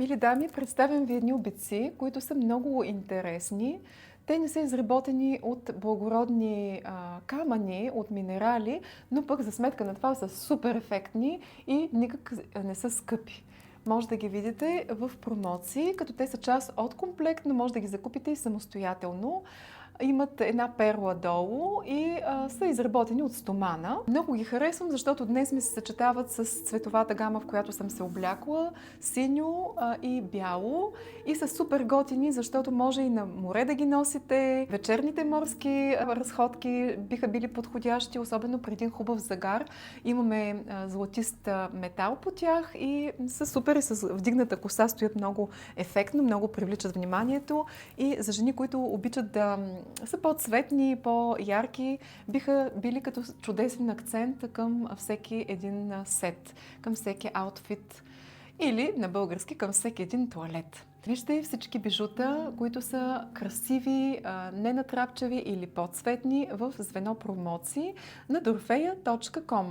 Мили дами, представям ви едни обедци, които са много интересни. Те не са изработени от благородни камъни, от минерали, но пък за сметка на това са супер ефектни и никак не са скъпи. Може да ги видите в промоции, като те са част от комплект, но може да ги закупите и самостоятелно. Имат една перла долу и са изработени от стомана. Много ги харесвам, защото днес ми се съчетават с цветовата гама, в която съм се облякла, синьо и бяло. И са супер готини, защото може и на море да ги носите. Вечерните морски разходки биха били подходящи, особено при един хубав загар. Имаме златист метал по тях и са супер, и с вдигната коса стоят много ефектно, много привличат вниманието. И за жени, които обичат да са по-цветни, по-ярки, биха били като чудесен акцент към всеки един сет, към всеки аутфит или на български към всеки един тоалет. Вижте всички бижута, които са красиви, ненатрапчеви или по-цветни в звено промоции на dorfeя.com.